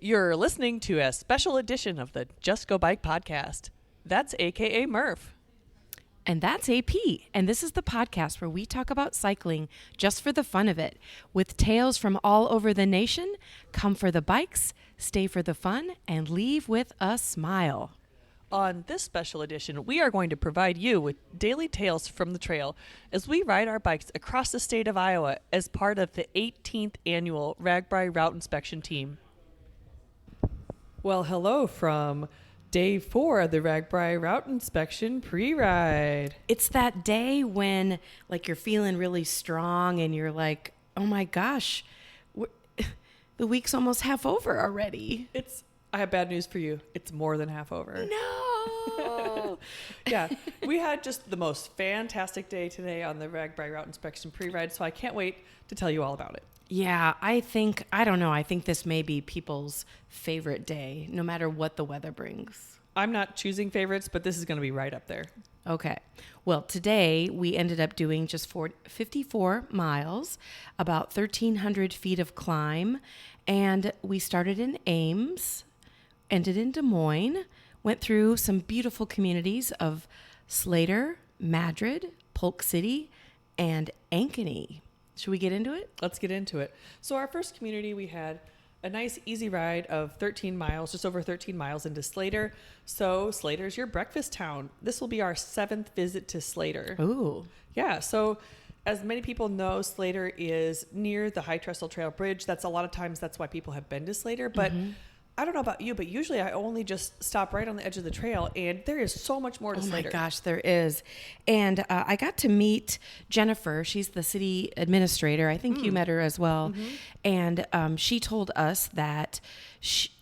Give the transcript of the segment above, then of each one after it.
You're listening to a special edition of the Just Go Bike podcast. That's AKA Murph. And that's AP. And this is the podcast where we talk about cycling just for the fun of it. With tales from all over the nation, come for the bikes, stay for the fun, and leave with a smile. On this special edition, we are going to provide you with daily tales from the trail as we ride our bikes across the state of Iowa as part of the 18th annual RAGBRAI Route Inspection Team. Well, hello from Day 4 of the RAGBRAI Route Inspection Pre-Ride. It's that day when you're feeling really strong and you're like, oh my gosh, the week's almost half over already. I have bad news for you. It's more than half over. No. Yeah, we had just the most fantastic day today on the RAGBRAI Route Inspection Pre-Ride, so I can't wait to tell you all about it. Yeah, I think this may be people's favorite day, no matter what the weather brings. I'm not choosing favorites, but this is going to be right up there. Okay. Well, today we ended up doing just 54 miles, about 1,300 feet of climb, and we started in Ames, ended in Des Moines, went through some beautiful communities of Slater, Madrid, Polk City, and Ankeny. Should we get into it? Let's get into it. So our first community, we had a nice easy ride of 13 miles, just over 13 miles into Slater. So Slater's your breakfast town. This will be our 7th visit to Slater. Ooh. Yeah. So as many people know, Slater is near the High Trestle Trail Bridge. That's a lot of times that's why people have been to Slater. But I don't know about you, but usually I only just stop right on the edge of the trail, and there is so much more to Slater. Oh my gosh, there is. And I got to meet Jennifer. She's the city administrator. I think you met her as well. And she told us that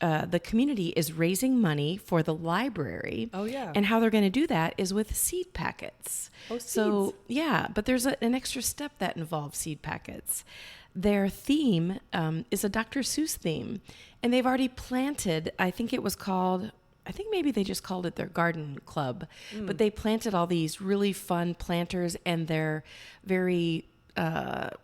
the community is raising money for the library. Oh, yeah. And how they're going to do that is with seed packets. Oh, seeds. So, yeah, but there's an extra step that involves seed packets. Their theme is a Dr. Seuss theme. And they've already planted, I think maybe they just called it their garden club. But they planted all these really fun planters, and they're very,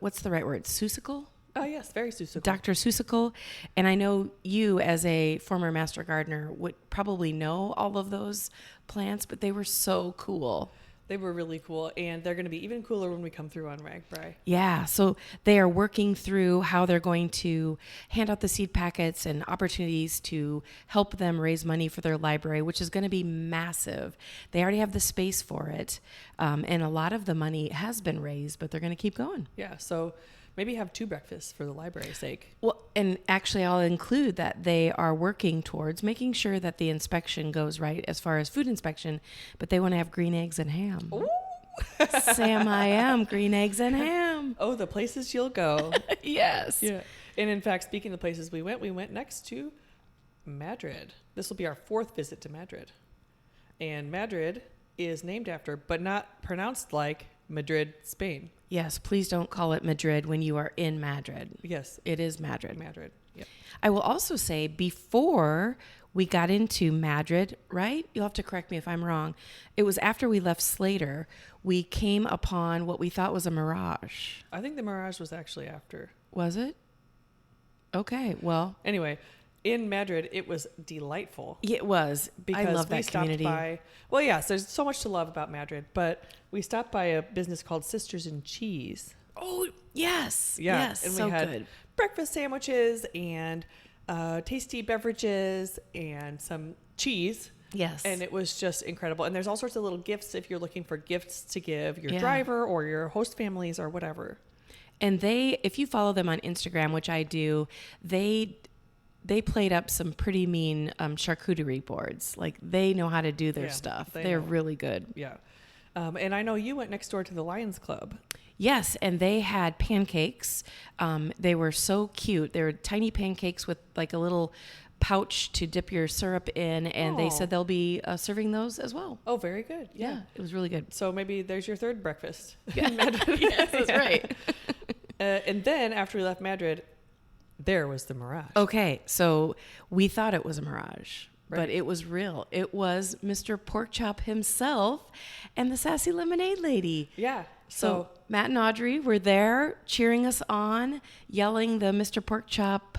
what's the right word, Seussical? Oh, yes, very Seussical. Dr. Seussical. And I know you, as a former master gardener, would probably know all of those plants, but they were so cool. They were really cool, and they're going to be even cooler when we come through on RAGBRAI. Yeah, so they are working through how they're going to hand out the seed packets and opportunities to help them raise money for their library, which is going to be massive. They already have the space for it, and a lot of the money has been raised, but they're going to keep going. Yeah, so maybe have 2 breakfasts for the library's sake. Well, and actually I'll include that they are working towards making sure that the inspection goes right as far as food inspection, but they want to have green eggs and ham. Ooh. Sam, I am green eggs and ham. Oh, the places you'll go. Yes. Yeah. And in fact, speaking of places we went next to Madrid. This will be our 4th visit to Madrid. And Madrid is named after, but not pronounced like, Madrid, Spain. Yes, please don't call it Madrid when you are in Madrid. Yes. It is Madrid. Madrid, yep. I will also say, before we got into Madrid, right? You'll have to correct me if I'm wrong. It was after we left Slater, we came upon what we thought was a mirage. I think the mirage was actually after. Was it? Okay, well. Anyway, in Madrid, it was delightful. It was. Because I love that community. Well, yes, there's so much to love about Madrid, but we stopped by a business called Sisters in Cheese. Oh, yes. Yeah. Yes, and so we had good. breakfast sandwiches and tasty beverages and some cheese. Yes. And it was just incredible. And there's all sorts of little gifts if you're looking for gifts to give your driver or your host families or whatever. And if you follow them on Instagram, which I do, they played up some pretty mean charcuterie boards. They know how to do their stuff. They're really good. Yeah. And I know you went next door to the Lions Club. Yes, and they had pancakes. They were so cute. They were tiny pancakes with a little pouch to dip your syrup in, and they said they'll be serving those as well. Oh, very good. Yeah, it was really good. So maybe there's your 3rd breakfast. Yeah. Yes, that's right. And then after we left Madrid, there was the mirage. Okay, so we thought it was a mirage, but it was real. It was Mr. Porkchop himself and the Sassy Lemonade Lady. Yeah. So Matt and Audrey were there cheering us on, yelling the Mr. Porkchop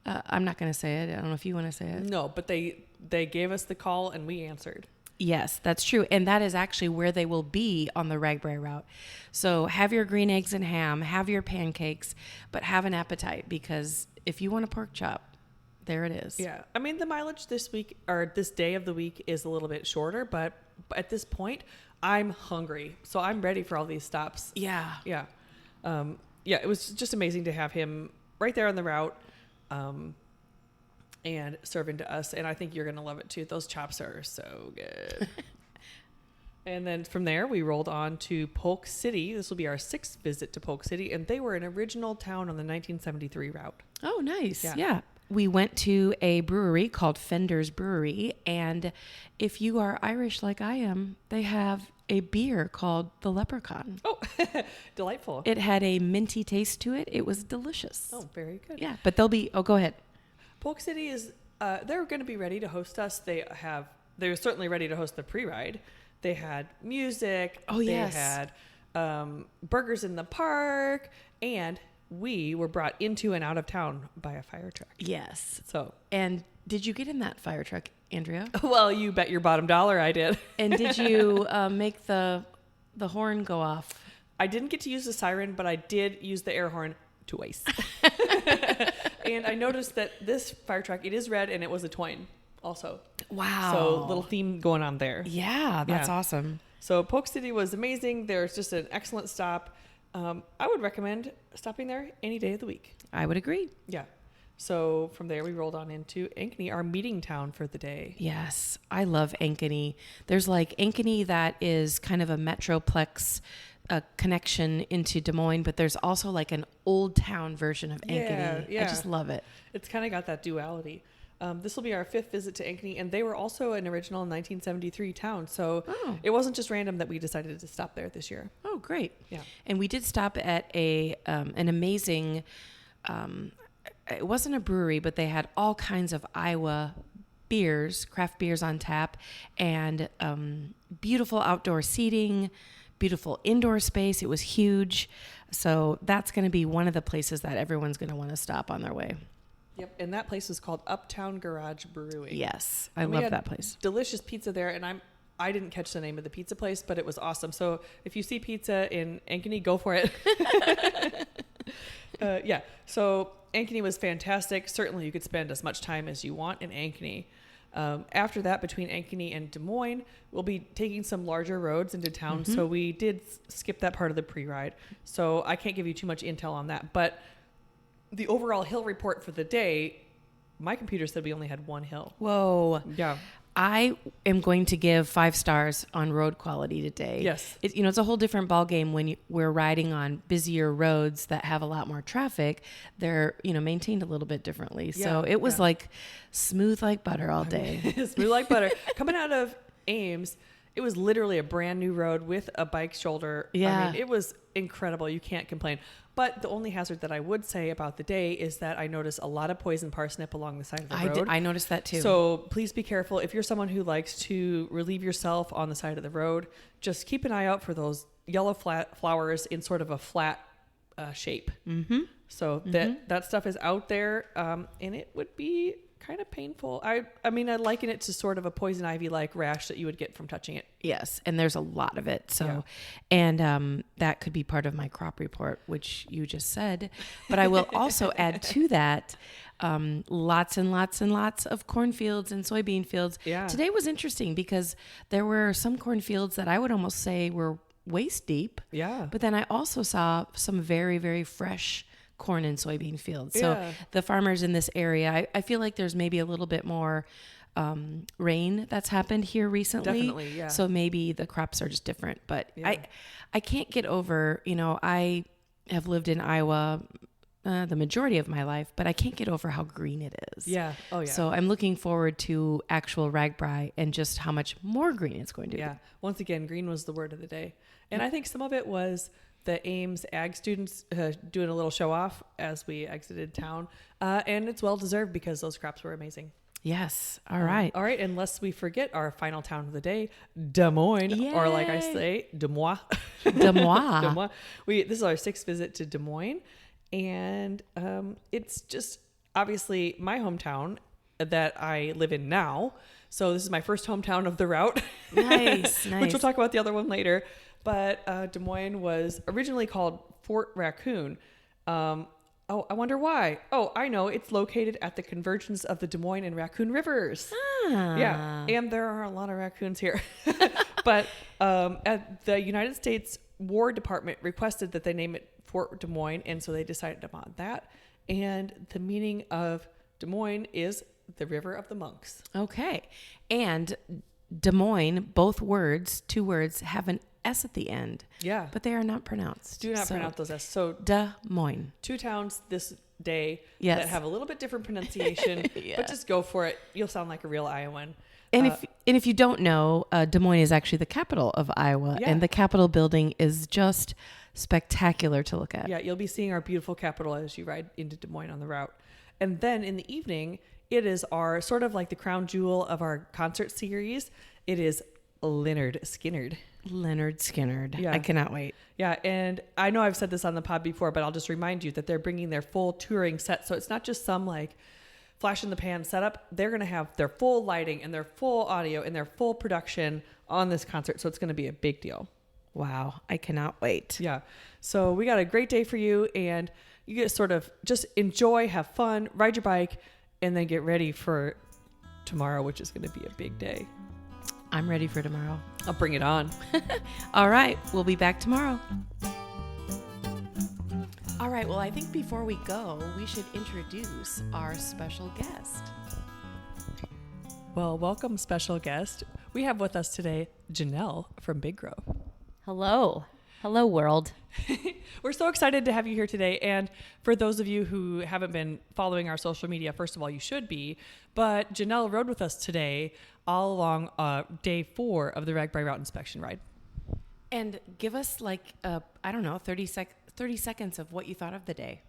I'm not going to say it. I don't know if you want to say it. No, but they gave us the call and we answered. Yes, that's true. And that is actually where they will be on the RAGBRAI route. So have your green eggs and ham, have your pancakes, but have an appetite, because if you want a pork chop, there it is. Yeah. I mean, the mileage this week or this day of the week is a little bit shorter, but at this point, I'm hungry. So I'm ready for all these stops. Yeah. Yeah. Yeah, it was just amazing to have him right there on the route. And serving to us. And I think you're going to love it too. Those chops are so good. And then from there, we rolled on to Polk City. This will be our 6th visit to Polk City. And they were an original town on the 1973 route. Oh, nice. Yeah. Yeah. We went to a brewery called Fender's Brewery. And if you are Irish like I am, they have a beer called the Leprechaun. Oh, delightful. It had a minty taste to it. It was delicious. Oh, very good. Yeah. But they'll be, go ahead. Polk City is, they're going to be ready to host us. They're certainly ready to host the pre-ride. They had music. Oh, yes. They had burgers in the park. And we were brought into and out of town by a fire truck. Yes. So, And did you get in that fire truck, Andrea? well, you bet your bottom dollar I did. And did you make the horn go off? I didn't get to use the siren, but I did use the air horn twice. And I noticed that this fire truck, it is red, and it was a twine also. Wow. So little theme going on there. Yeah, that's awesome. So Polk City was amazing. There's just an excellent stop. I would recommend stopping there any day of the week. I would agree. Yeah. So from there, we rolled on into Ankeny, our meeting town for the day. Yes, I love Ankeny. There's like Ankeny that is kind of a metroplex connection into Des Moines, but there's also like an old town version of Ankeny. Yeah. I just love it. It's kind of got that duality. This will be our 5th visit to Ankeny, and they were also an original 1973 town. So it wasn't just random that we decided to stop there this year. Oh, great. Yeah. And we did stop at an amazing, it wasn't a brewery, but they had all kinds of Iowa beers, craft beers on tap, and beautiful outdoor seating, beautiful indoor space. It was huge. So that's going to be one of the places that everyone's going to want to stop on their way. Yep. And that place is called Uptown Garage Brewing. Yes. I And we love had that place. Delicious pizza there. And I didn't catch the name of the pizza place, but it was awesome. So if you see pizza in Ankeny, go for it. Yeah. So Ankeny was fantastic. Certainly you could spend as much time as you want in Ankeny. After that, between Ankeny and Des Moines, we'll be taking some larger roads into town. Mm-hmm. So we did skip that part of the pre-ride. So I can't give you too much intel on that. But the overall hill report for the day, my computer said we only had 1 hill. Whoa. Yeah. I am going to give 5 stars on road quality today. Yes. It's a whole different ballgame when we're riding on busier roads that have a lot more traffic. They're, maintained a little bit differently. So it was like smooth like butter all day. Smooth like butter. Coming out of Ames, it was literally a brand new road with a bike shoulder. Yeah. I mean, it was incredible. You can't complain. But the only hazard that I would say about the day is that I noticed a lot of poison parsnip along the side of the road. I noticed that too. So please be careful. If you're someone who likes to relieve yourself on the side of the road, just keep an eye out for those yellow flat flowers in sort of a flat shape. Mm-hmm. So that stuff is out there, and it would be kind of painful. I mean, I liken it to sort of a poison ivy-like rash that you would get from touching it. Yes, and there's a lot of it. So, Yeah. and that could be part of my crop report, which you just said. But I will also add to that lots and lots and lots of cornfields and soybean fields. Yeah. Today was interesting because there were some cornfields that I would almost say were waist deep. Yeah. But then I also saw some very, very fresh corn and soybean fields. So Yeah. the farmers in this area, I feel like there's maybe a little bit more rain that's happened here recently. Definitely, yeah. So maybe the crops are just different. But Yeah. I can't get over, I have lived in Iowa the majority of my life, but I can't get over how green it is. Yeah. Oh, yeah. So I'm looking forward to actual RAGBRAI and just how much more green it's going to Yeah. Once again, green was the word of the day. And I think some of it was the Ames ag students doing a little show off as we exited town. And it's well deserved because those crops were amazing. be. Yes. All right. All right. And lest we forget our final town of the day, Des Moines, or like I say, Des Moines. Des Moines. Des Moines. This is our 6th visit to Des Moines. And it's just, obviously my hometown that I live in now. So this is my first hometown of the route. Nice. Which we'll talk about the other one later. But Des Moines was originally called Fort Raccoon. I wonder why. Oh, I know. It's located at the convergence of the Des Moines and Raccoon Rivers. Yeah. And there are a lot of raccoons here. But at the United States War Department requested that they name it Fort Des Moines. And so they decided upon that. And the meaning of Des Moines is the River of the Monks. Okay. And Des Moines, both words, two words, have an S at the end. Yeah. But they are not pronounced. Do not pronounce those S. So Des Moines. two towns this day Yes. that have a little bit different pronunciation, Yeah. but just go for it. You'll sound like a real Iowan. And if you don't know, Des Moines is actually the capital of Iowa, Yeah. and the Capitol building is just spectacular to look at. Yeah, you'll be seeing our beautiful capital as you ride into Des Moines on the route. And then in the evening, it is our sort of like the crown jewel of our concert series. It is Lynyrd Skynyrd. Lynyrd Skynyrd. Yeah. I cannot wait. Yeah, and I know I've said this on the pod before, but I'll just remind you that they're bringing their full touring set. So it's not just some like flash in the pan setup. They're going to have their full lighting and their full audio and their full production on this concert. So it's going to be a big deal. Wow. I cannot wait. Yeah. So we got a great day for you, and you get to sort of just enjoy, have fun, ride your bike, and then get ready for tomorrow, which is going to be a big day. I'm ready for tomorrow. I'll bring it on. All right. We'll be back tomorrow. All right. Well, I think before we go, we should introduce our special guest. Well, welcome, special guest. We have with us today Janelle from Big Grove. Hello. Hello, world. We're so excited to have you here today. And for those of you who haven't been following our social media, first of all, you should be. But Janelle rode with us today all along day 4 of the RAGBRAI Route Inspection Ride. And give us like, 30 seconds of what you thought of the day.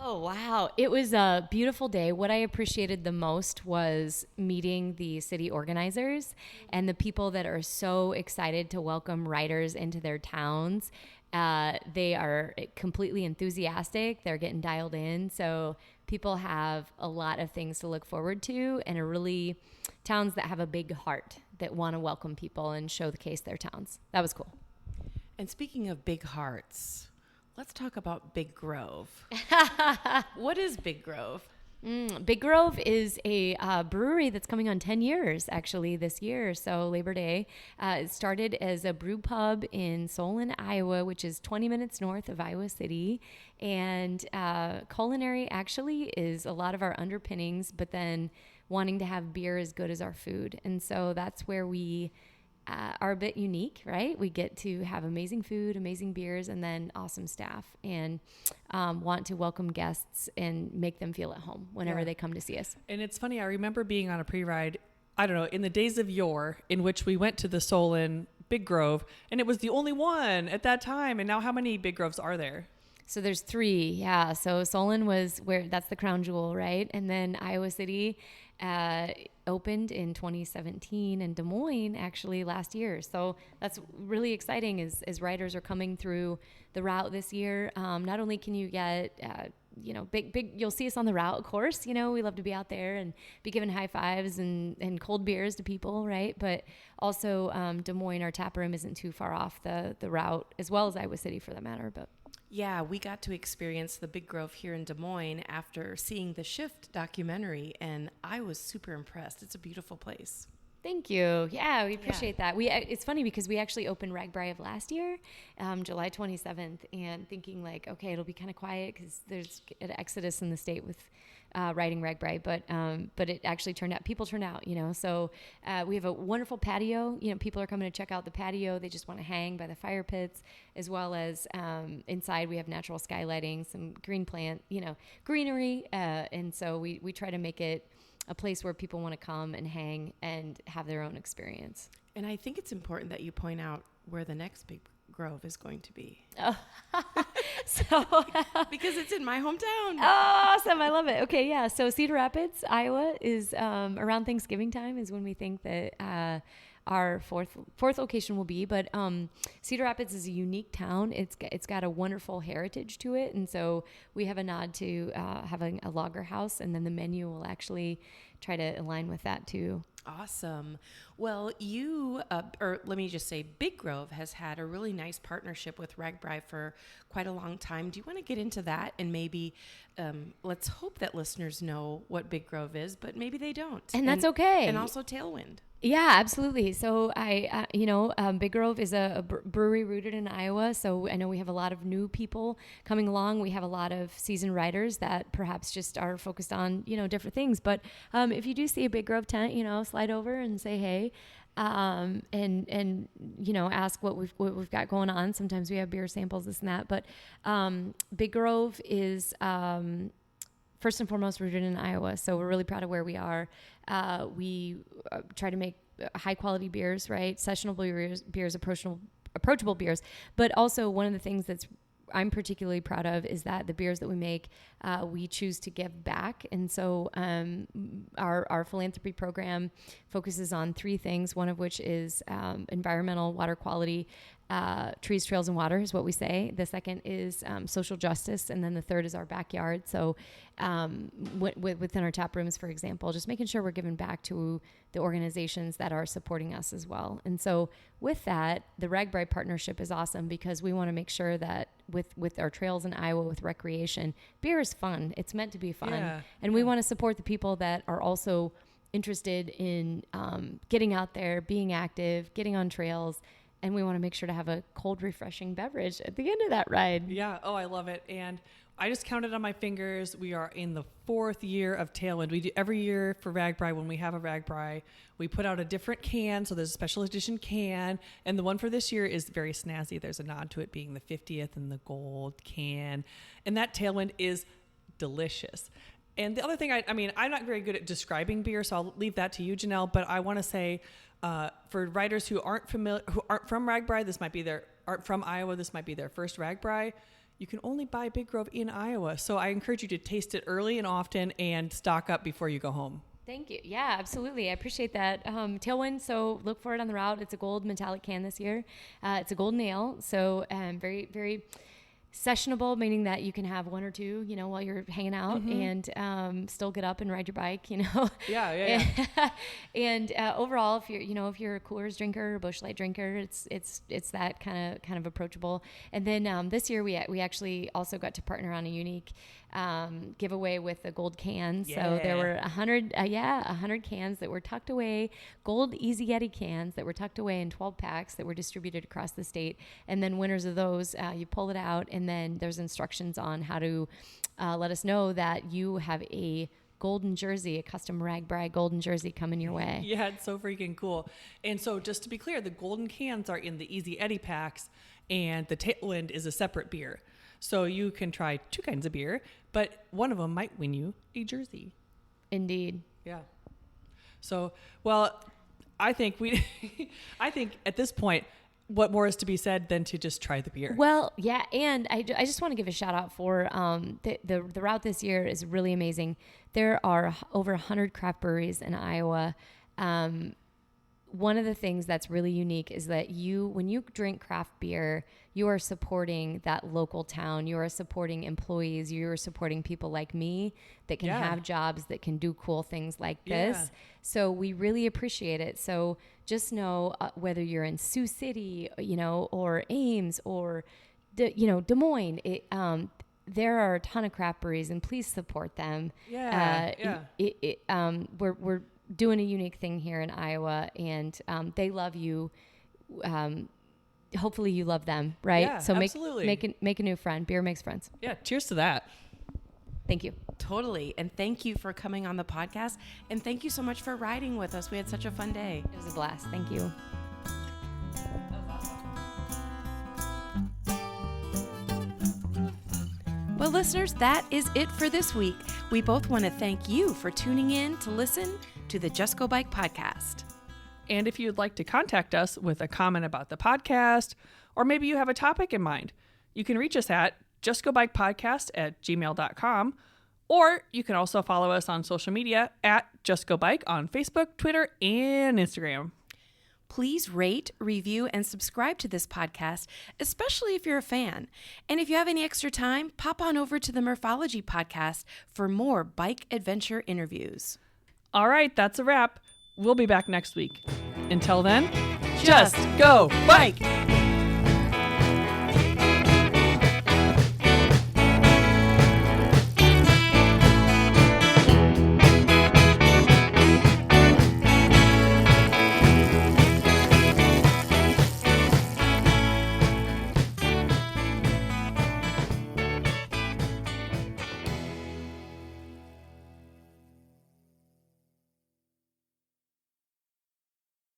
Oh, wow. It was a beautiful day. What I appreciated the most was meeting the city organizers and the people that are so excited to welcome riders into their towns. They are completely enthusiastic. They're getting dialed in. So people have a lot of things to look forward to, and are really towns that have a big heart that want to welcome people and showcase their towns. That was cool. And speaking of big hearts, let's talk about Big Grove. What is Big Grove? Big Grove is a brewery that's coming on 10 years, actually, this year. So Labor Day. It started as a brew pub in Solon, Iowa, which is 20 minutes north of Iowa City. And culinary actually is a lot of our underpinnings, but then wanting to have beer as good as our food. And so that's where we are a bit unique, right? We get to have amazing food, amazing beers, and then awesome staff, and want to welcome guests and make them feel at home whenever they come to see us. And it's funny, I remember being on a pre-ride, I don't know, in the days of yore, in which we went to the Solon Big Grove, and it was the only one at that time. And now how many Big Groves are there? So there's 3, yeah. So Solon was where, that's the crown jewel, right? And then Iowa City opened in 2017, and Des Moines actually last year. So that's really exciting as riders are coming through the route this year. Not only can you get, big, you'll see us on the route, of course. We love to be out there and be giving high fives and cold beers to people, right? But also Des Moines, our tap room isn't too far off the route, as well as Iowa City for that matter. But Yeah, we got to experience the Big Grove here in Des Moines after seeing the Shift documentary, and I was super impressed. It's a beautiful place. Thank you. Yeah, we appreciate that. It's funny because we actually opened RAGBRAI of last year, July 27th, and thinking like, okay, it'll be kind of quiet because there's an exodus in the state with riding RAGBRAI, but it actually people turned out, So we have a wonderful patio. People are coming to check out the patio. They just want to hang by the fire pits, as well as inside we have natural skylighting, some green plant, greenery, and so we try to make it a place where people want to come and hang and have their own experience. And I think it's important that you point out where the next Big Grove is going to be. Oh. Because it's in my hometown. Awesome. I love it. Okay. Yeah. So Cedar Rapids, Iowa is around Thanksgiving time is when we think that our fourth location will be. But Cedar Rapids is a unique town. It's got a wonderful heritage to it, and so we have a nod to having a logger house, and then the menu will actually try to align with that too. Awesome. Well, you, or let me just say, Big Grove has had a really nice partnership with RAGBRAI for quite a long time. Do you want to get into that? And maybe let's hope that listeners know what Big Grove is, but maybe they don't. And that's okay. And also Tailwind. Yeah, absolutely. So Big Grove is a brewery rooted in Iowa. So I know we have a lot of new people coming along. We have a lot of seasoned riders that perhaps just are focused on, different things. But if you do see a Big Grove tent, slide over and say, hey, and ask what we've got going on. Sometimes we have beer samples, this and that. But Big Grove is first and foremost rooted in Iowa. So we're really proud of where we are. We try to make high quality beers, right? Sessionable beers, approachable beers. But also one of the things I'm particularly proud of is that the beers that we make, we choose to give back. And so our philanthropy program focuses on three things, one of which is environmental water quality. Trees, trails, and water is what we say. The second is social justice, and then the third is our backyard. So within our tap rooms, for example, just making sure we're giving back to the organizations that are supporting us as well. And so with that, the RAGBRAI partnership is awesome because we want to make sure that with our trails in Iowa, with recreation, beer is fun. It's meant to be fun. And we want to support the people that are also interested in getting out there, being active, getting on trails. And we want to make sure to have a cold, refreshing beverage at the end of that ride. Yeah. Oh, I love it. And I just counted on my fingers. We are in the 4th year of Tailwind. We do every year for RAGBRAI. When we have a RAGBRAI, we put out a different can. So there's a special edition can. And the one for this year is very snazzy. There's a nod to it being the 50th and the gold can. And that Tailwind is delicious. And the other thing, I'm not very good at describing beer, so I'll leave that to you, Janelle. But I want to say, for riders who aren't from RAGBRAI, aren't from Iowa, this might be their first RAGBRAI. You can only buy Big Grove in Iowa. So I encourage you to taste it early and often and stock up before you go home. Thank you. Yeah, absolutely. I appreciate that. Tailwind, so look for it on the route. It's a gold metallic can this year. It's a golden ale, so very, very sessionable, meaning that you can have one or two, while you're hanging out and still get up and ride your bike, Yeah. And overall, if you're a Coors drinker, or Busch Light drinker, it's that kind of approachable. And then this year we actually also got to partner on a unique giveaway with the gold can. Yeah. So there were 100 cans that were tucked away, gold Easy Yeti cans that were tucked away in 12 packs that were distributed across the state. And then winners of those, you pull it out, and then there's instructions on how to let us know that you have a golden jersey, a custom RAGBRAI golden jersey coming your way. Yeah, it's so freaking cool. And so just to be clear, the golden cans are in the Easy Eddie packs, and the Tailwind is a separate beer. So you can try 2 kinds of beer, but one of them might win you a jersey. Indeed. Yeah. So, well, I think at this point, what more is to be said than to just try the beer? Well, yeah, and I just want to give a shout out for the route this year is really amazing. There are over 100 craft breweries in Iowa. One of the things that's really unique is that when you drink craft beer, you are supporting that local town. You are supporting employees. You are supporting people like me that can have jobs, that can do cool things like this. So we really appreciate it. So just know whether you're in Sioux City, or Ames or, Des Moines, there are a ton of craft breweries, and please support them. We're doing a unique thing here in Iowa, and they love you. Hopefully you love them, right? Yeah, so absolutely. make a new friend. Beer makes friends. Yeah, cheers to that. Thank you. Totally. And thank you for coming on the podcast. And thank you so much for riding with us. We had such a fun day. It was a blast. Thank you. Well, listeners, that is it for this week. We both want to thank you for tuning in to listen to the Just Go Bike podcast. And if you'd like to contact us with a comment about the podcast, or maybe you have a topic in mind, you can reach us at justgobikepodcast@gmail.com, or you can also follow us on social media at Just Go Bike on Facebook, Twitter, and Instagram. Please rate, review, and subscribe to this podcast, especially if you're a fan. And if you have any extra time, pop on over to the Murphology podcast for more bike adventure interviews. All right, that's a wrap. We'll be back next week. Until then, just go bike!